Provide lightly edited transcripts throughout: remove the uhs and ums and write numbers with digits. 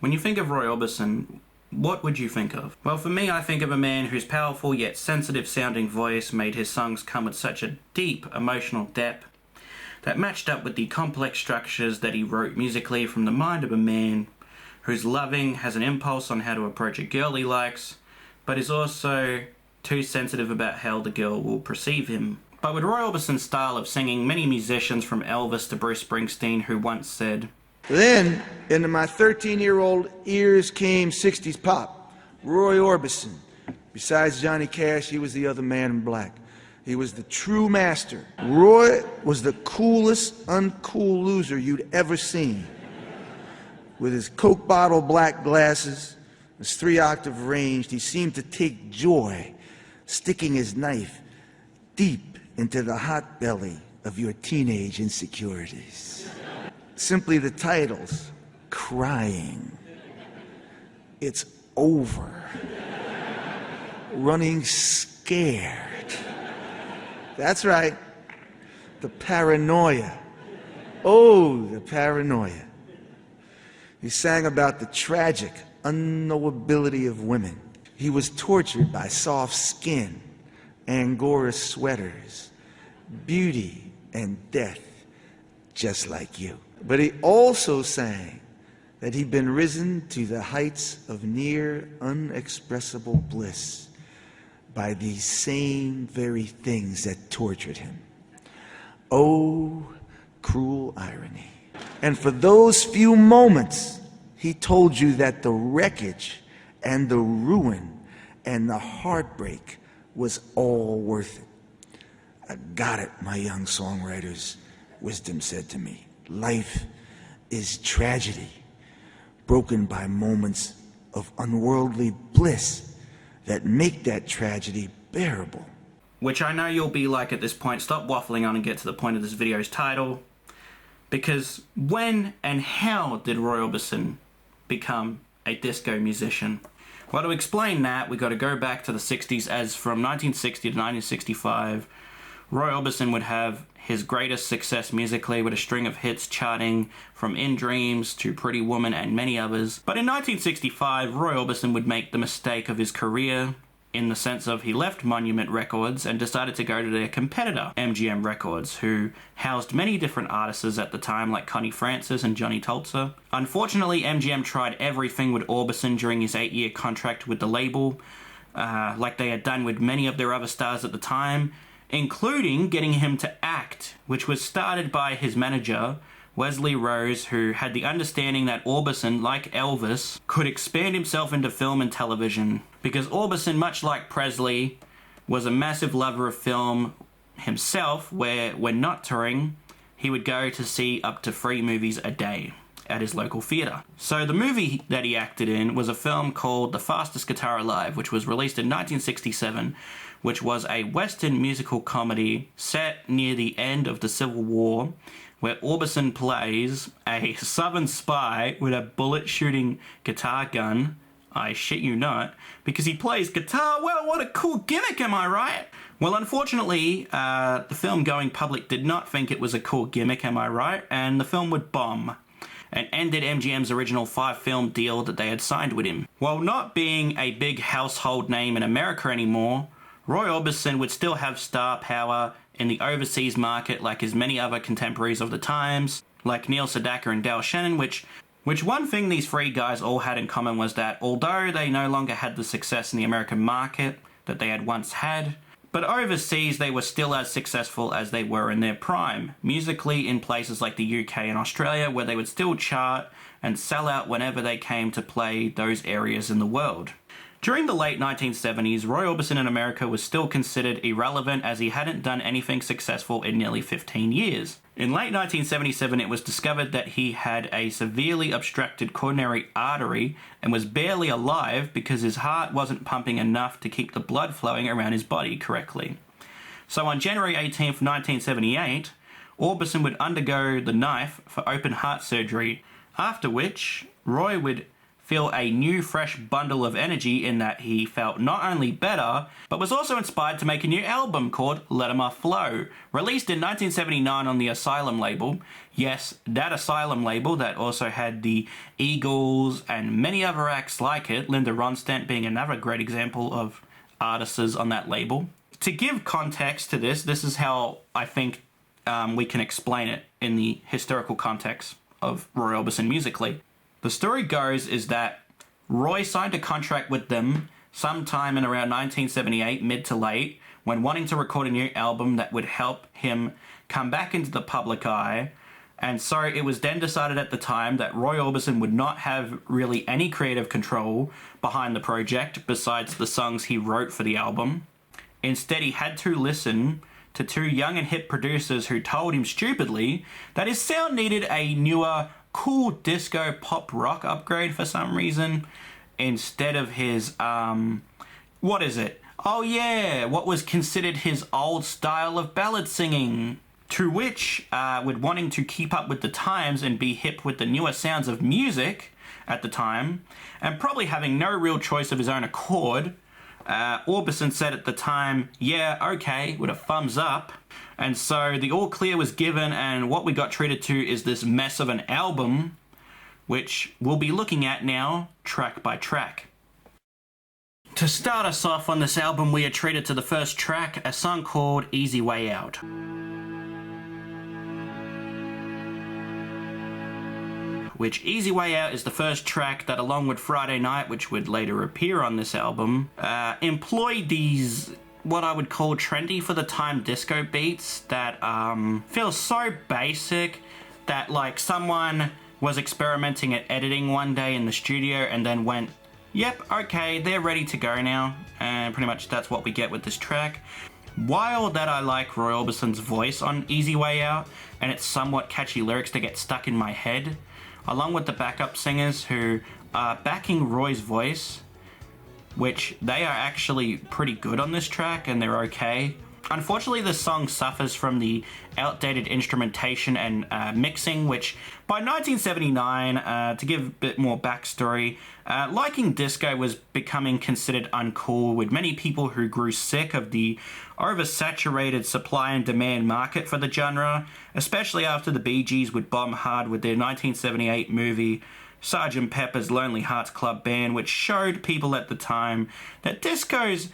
When you think of Roy Orbison, what would you think of? Well, for me, I think of a man whose powerful yet sensitive sounding voice made his songs come with such a deep emotional depth that matched up with the complex structures that he wrote musically from the mind of a man who's loving, has an impulse on how to approach a girl he likes, but is also too sensitive about how the girl will perceive him. But with Roy Orbison's style of singing, many musicians from Elvis to Bruce Springsteen who once said, Then, into my 13-year-old ears came 60s pop. Roy Orbison. Besides Johnny Cash, he was the other man in black. He was the true master. Roy was the coolest, uncool loser you'd ever seen. With his Coke bottle black glasses, his 3-octave range, he seemed to take joy sticking his knife deep into the hot belly of your teenage insecurities. Simply the titles, Crying, It's Over, Running Scared. That's right, the paranoia. Oh, the paranoia. He sang about the tragic unknowability of women. He was tortured by soft skin, Angora sweaters, beauty and death, just like you. But he also sang that he'd been risen to the heights of near unexpressible bliss by these same very things that tortured him. Oh, cruel irony. And for those few moments, he told you that the wreckage and the ruin and the heartbreak was all worth it. I got it, my young songwriters, wisdom said to me. Life is tragedy, broken by moments of unworldly bliss that make that tragedy bearable. which I know you'll be like at this point, stop waffling on and get to the point of this video's title. Because when and how did Roy Orbison become a disco musician? Well, to explain that, we got to go back to the 60s, as from 1960 to 1965, Roy Orbison would have his greatest success musically with a string of hits charting from In Dreams to Pretty Woman and many others. But in 1965, Roy Orbison would make the mistake of his career in the sense of he left Monument Records and decided to go to their competitor, MGM Records, who housed many different artists at the time like Connie Francis and Johnny Tulsa. Unfortunately, MGM tried everything with Orbison during his 8-year contract with the label, like they had done with many of their other stars at the time, including getting him to act, which was started by his manager, Wesley Rose, who had the understanding that Orbison, like Elvis, could expand himself into film and television. Because Orbison, much like Presley, was a massive lover of film himself, where when not touring, he would go to see up to 3 movies a day at his local theatre. So the movie that he acted in was a film called The Fastest Guitar Alive, which was released in 1967, which was a Western musical comedy set near the end of the Civil War, where Orbison plays a Southern spy with a bullet-shooting guitar gun. I shit you not, because he plays guitar. Well, what a cool gimmick, am I right? Well, unfortunately, the film-going public did not think it was a cool gimmick, am I right? And the film would bomb and ended MGM's original 5-film deal that they had signed with him. While not being a big household name in America anymore, Roy Orbison would still have star power in the overseas market like his many other contemporaries of the times, like Neil Sedaka and Dale Shannon, which one thing these 3 guys all had in common was that although they no longer had the success in the American market that they had once had, but overseas they were still as successful as they were in their prime, musically in places like the UK and Australia, where they would still chart and sell out whenever they came to play those areas in the world. During the late 1970s, Roy Orbison in America was still considered irrelevant as he hadn't done anything successful in nearly 15 years. In late 1977, it was discovered that he had a severely obstructed coronary artery and was barely alive because his heart wasn't pumping enough to keep the blood flowing around his body correctly. So on January 18th, 1978, Orbison would undergo the knife for open heart surgery, after which Roy would feel a new, fresh bundle of energy in that he felt not only better, but was also inspired to make a new album called Let 'Em Off Flow, released in 1979 on the Asylum label. Yes, that Asylum label that also had the Eagles and many other acts like it, Linda Ronstadt being another great example of artists on that label. To give context to this is how I think we can explain it in the historical context of Roy Orbison musically. The story goes is that Roy signed a contract with them sometime in around 1978, mid to late, when wanting to record a new album that would help him come back into the public eye. And so it was then decided at the time that Roy Orbison would not have really any creative control behind the project besides the songs he wrote for the album. Instead, he had to listen to two young and hip producers who told him stupidly that his sound needed a newer, cool disco pop rock upgrade for some reason instead of his what was considered his old style of ballad singing, to which with wanting to keep up with the times and be hip with the newer sounds of music at the time, and probably having no real choice of his own accord, Orbison said at the time, yeah, okay, with a thumbs up. And so the all clear was given, and what we got treated to is this mess of an album, which we'll be looking at now, track by track. To start us off on this album, we are treated to the first track, a song called Easy Way Out. Which Easy Way Out is the first track that, along with Friday Night, which would later appear on this album, employed these what I would call trendy for the time disco beats that feel so basic that like someone was experimenting at editing one day in the studio and then went, yep, okay, they're ready to go now, and pretty much that's what we get with this track. While that I like Roy Orbison's voice on Easy Way Out and its somewhat catchy lyrics that get stuck in my head, along with the backup singers who are backing Roy's voice, which they are actually pretty good on this track and they're okay. Unfortunately, the song suffers from the outdated instrumentation and mixing, which by 1979, to give a bit more backstory, liking disco was becoming considered uncool, with many people who grew sick of the oversaturated supply and demand market for the genre, especially after the Bee Gees would bomb hard with their 1978 movie Sgt. Pepper's Lonely Hearts Club Band, which showed people at the time that disco's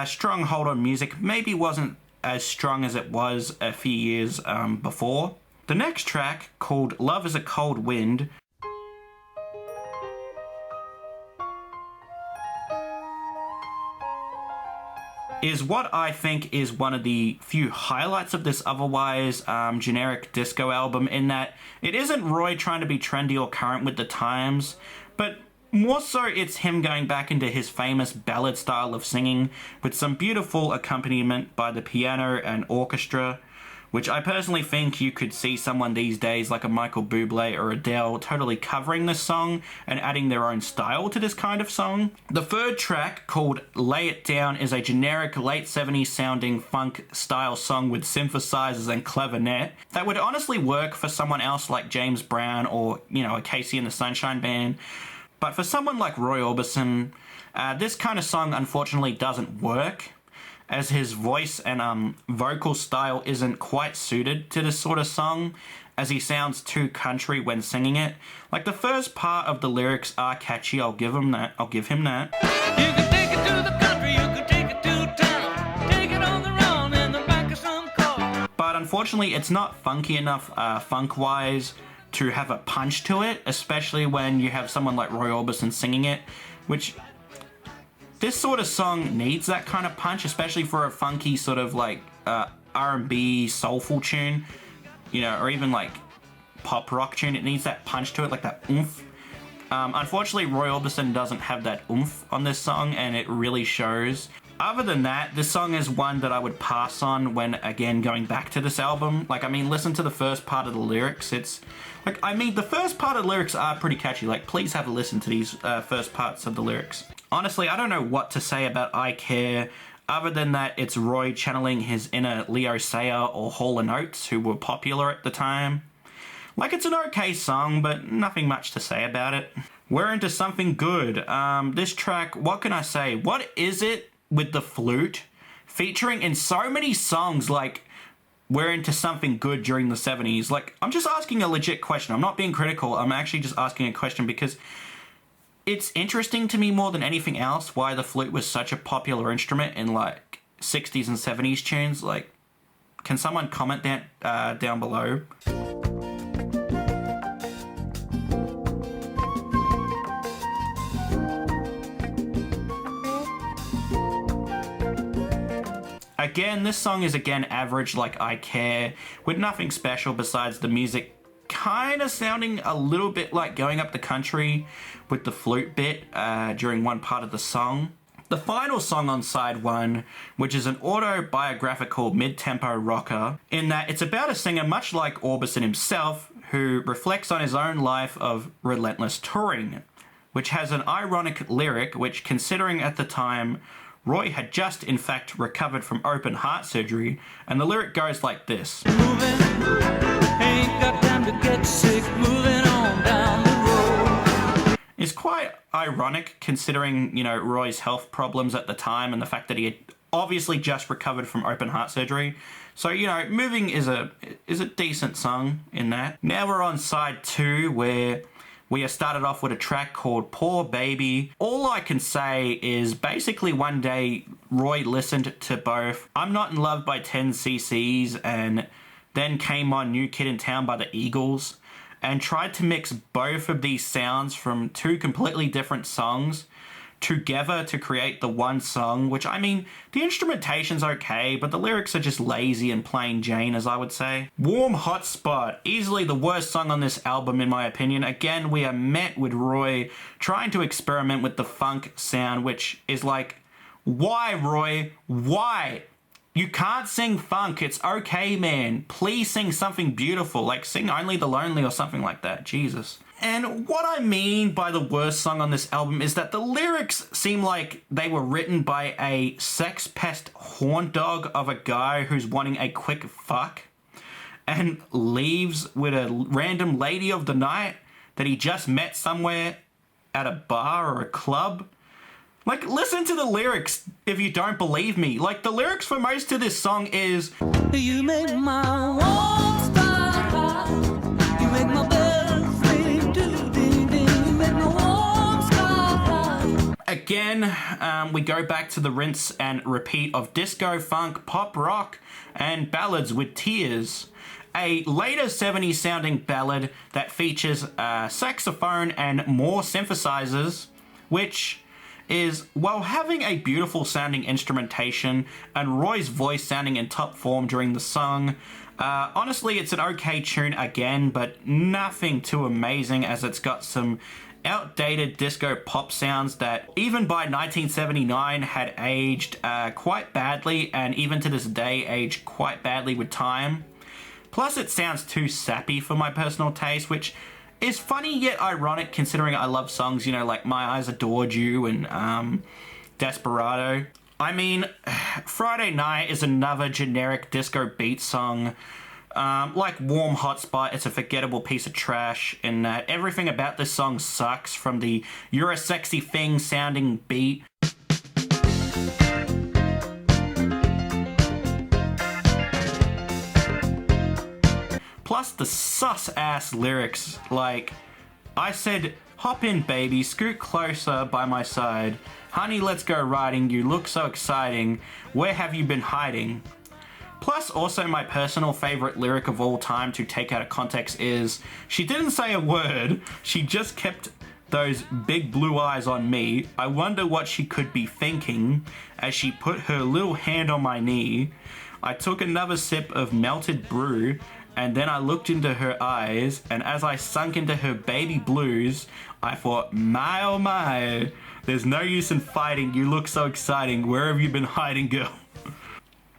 strong hold on music maybe wasn't as strong as it was a few years before. The next track, called Love is a Cold Wind, is what I think is one of the few highlights of this otherwise generic disco album, in that it isn't Roy trying to be trendy or current with the times, but more so it's him going back into his famous ballad style of singing with some beautiful accompaniment by the piano and orchestra, which I personally think you could see someone these days like a Michael Bublé or Adele totally covering this song and adding their own style to this kind of song. The third track, called Lay It Down, is a generic late 70s sounding funk style song with synthesizers and clavinet that would honestly work for someone else like James Brown or, a Casey and the Sunshine Band. But for someone like Roy Orbison, this kind of song unfortunately doesn't work, as his voice and vocal style isn't quite suited to this sort of song, as he sounds too country when singing it. Like, the first part of the lyrics are catchy, I'll give him that. You can take it to the country, you can take it to town, take it on the road in the back of some car. But unfortunately, it's not funky enough funk-wise to have a punch to it, especially when you have someone like Roy Orbison singing it, which this sort of song needs that kind of punch, especially for a funky sort of like R&B soulful tune, or even like pop rock tune. It needs that punch to it, like that oomph. Unfortunately, Roy Orbison doesn't have that oomph on this song, and it really shows. Other than that, this song is one that I would pass on when, again, going back to this album. Listen to the first part of the lyrics. The first part of the lyrics are pretty catchy. Please have a listen to these first parts of the lyrics. Honestly, I don't know what to say about I Care, other than that it's Roy channeling his inner Leo Sayer or Hall & Oates, who were popular at the time. It's an okay song, but nothing much to say about it. We're into something good. This track, what can I say? What is it with the flute featuring in so many songs like We're Into Something Good during the 70s? Like, I'm just asking a legit question. I'm not being critical. I'm actually just asking a question because it's interesting to me more than anything else why the flute was such a popular instrument in like 60s and 70s tunes. Like, can someone comment that down below? Again, this song is again average like I Care, with nothing special besides the music kind of sounding a little bit like Going Up the Country with the flute bit during one part of the song. The final song on side one, which is an autobiographical mid-tempo rocker, in that it's about a singer much like Orbison himself, who reflects on his own life of relentless touring, which has an ironic lyric which, considering at the time, Roy had just, in fact, recovered from open heart surgery, and the lyric goes like this. Moving, ain't got time to get sick, moving on down the road. It's quite ironic considering, you know, Roy's health problems at the time and the fact that he had obviously just recovered from open heart surgery. So, you know, Moving is a decent song in that. Now we're on side two, where we are started off with a track called Poor Baby. All I can say is basically one day Roy listened to both I'm Not in Love by 10ccs and then came on New Kid in Town by the Eagles and tried to mix both of these sounds from two completely different songs together to create the one song, which, I mean, the instrumentation's okay, but the lyrics are just lazy and plain Jane, as I would say. Warm Hotspot, easily the worst song on this album in my opinion. Again, we are met with Roy trying to experiment with the funk sound, which is like, why, Roy? Why? You can't sing funk. It's okay, man. Please sing something beautiful, like sing Only the Lonely or something like that. Jesus. And what I mean by the worst song on this album is that the lyrics seem like they were written by a sex pest horn dog of a guy who's wanting a quick fuck and leaves with a random lady of the night that he just met somewhere at a bar or a club. Like, listen to the lyrics if you don't believe me. Like, the lyrics for most of this song is, You make my walls start, you make my bells ring, do ding ding, you make my walls start. again, we go back to the rinse and repeat of disco, funk, pop rock, and ballads with tears. A later 70s sounding ballad that features saxophone and more synthesizers, which is, while having a beautiful sounding instrumentation and Roy's voice sounding in top form during the song, honestly it's an okay tune again, but nothing too amazing, as it's got some outdated disco pop sounds that even by 1979 had aged quite badly, and even to this day aged quite badly with time. Plus it sounds too sappy for my personal taste, which is funny yet ironic considering I love songs, you know, like My Eyes Adored You and Desperado. I mean, Friday Night is another generic disco beat song. Like Warm Hotspot, it's a forgettable piece of trash in that everything about this song sucks, from the You're a Sexy Thing sounding beat plus the sus-ass lyrics, like, I said, hop in baby, scoot closer by my side, honey let's go riding, you look so exciting, where have you been hiding? Plus, also my personal favorite lyric of all time to take out of context is, she didn't say a word, she just kept those big blue eyes on me, I wonder what she could be thinking, as she put her little hand on my knee. I took another sip of melted brew, and then I looked into her eyes, and as I sunk into her baby blues, I thought, my oh my, there's no use in fighting, you look so exciting, where have you been hiding, girl?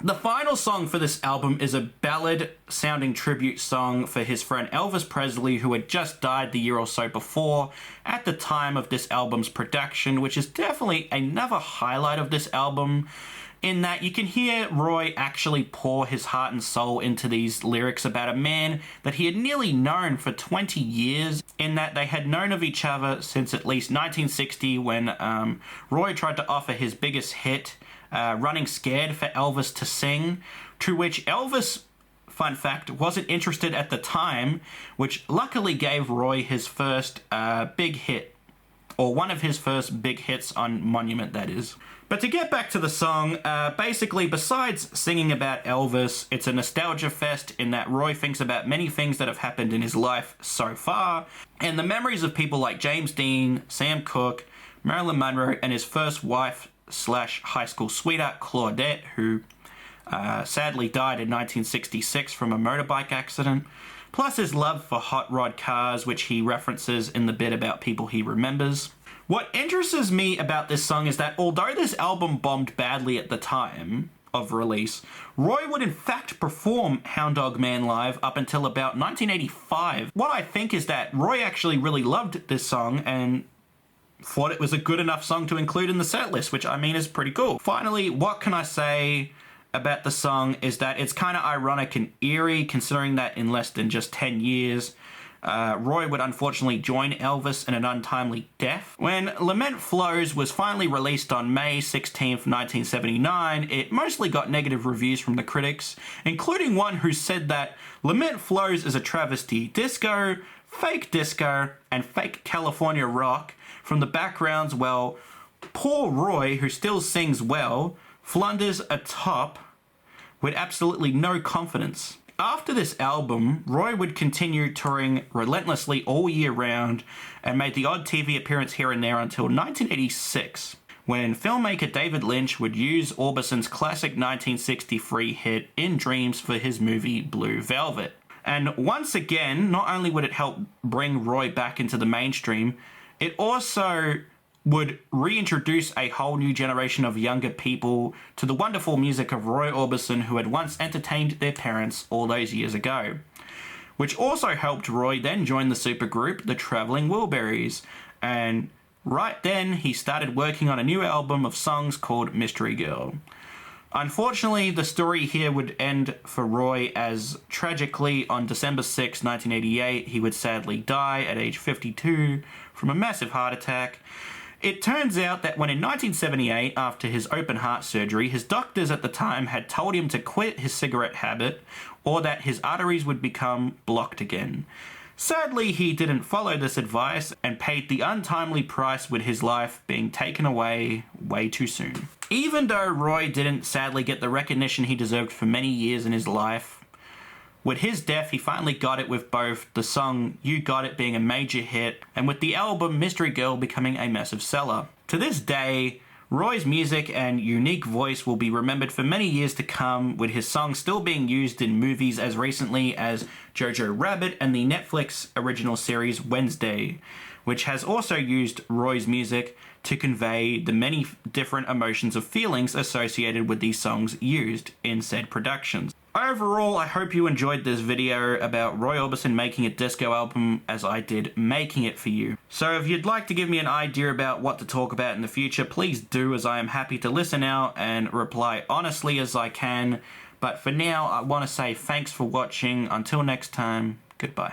The final song for this album is a ballad-sounding tribute song for his friend Elvis Presley, who had just died the year or so before at the time of this album's production, which is definitely another highlight of this album, in that you can hear Roy actually pour his heart and soul into these lyrics about a man that he had nearly known for 20 years, in that they had known of each other since at least 1960 when Roy tried to offer his biggest hit, Running Scared, for Elvis to sing, to which Elvis, fun fact, wasn't interested at the time, which luckily gave Roy his first big hit, or one of his first big hits on Monument, that is. But to get back to the song, basically, besides singing about Elvis, it's a nostalgia fest in that Roy thinks about many things that have happened in his life so far, and the memories of people like James Dean, Sam Cooke, Marilyn Monroe, and his first wife / high school sweetheart, Claudette, who sadly died in 1966 from a motorbike accident, plus his love for hot rod cars, which he references in the bit about people he remembers. What interests me about this song is that although this album bombed badly at the time of release, Roy would in fact perform Hound Dog Man live up until about 1985. What I think is that Roy actually really loved this song and thought it was a good enough song to include in the set list, which I mean is pretty cool. Finally, what can I say about the song is that it's kind of ironic and eerie, considering that in less than just 10 years, Roy would unfortunately join Elvis in an untimely death. When Lament Flows was finally released on May 16th, 1979, it mostly got negative reviews from the critics, including one who said that Lament Flows is a travesty. Disco, and fake California rock from the backgrounds, well, poor Roy, who still sings well, flunders atop with absolutely no confidence. After this album, Roy would continue touring relentlessly all year round and made the odd TV appearance here and there until 1986, when filmmaker David Lynch would use Orbison's classic 1963 hit In Dreams for his movie Blue Velvet. And once again, not only would it help bring Roy back into the mainstream, it also would reintroduce a whole new generation of younger people to the wonderful music of Roy Orbison, who had once entertained their parents all those years ago. Which also helped Roy then join the supergroup, the Traveling Wilburys, and right then he started working on a new album of songs called Mystery Girl. Unfortunately, the story here would end for Roy as, tragically, on December 6, 1988, he would sadly die at age 52 from a massive heart attack. It turns out that when in 1978, after his open heart surgery, his doctors at the time had told him to quit his cigarette habit or that his arteries would become blocked again. Sadly, he didn't follow this advice and paid the untimely price with his life being taken away way too soon. Even though Roy didn't sadly get the recognition he deserved for many years in his life, with his death, he finally got it with both the song You Got It being a major hit and with the album Mystery Girl becoming a massive seller. To this day, Roy's music and unique voice will be remembered for many years to come, with his songs still being used in movies as recently as Jojo Rabbit and the Netflix original series Wednesday, which has also used Roy's music to convey the many different emotions of feelings associated with these songs used in said productions. Overall, I hope you enjoyed this video about Roy Orbison making a disco album as I did making it for you. So if you'd like to give me an idea about what to talk about in the future, please do, as I am happy to listen out and reply honestly as I can. But for now, I want to say thanks for watching. Until next time, goodbye.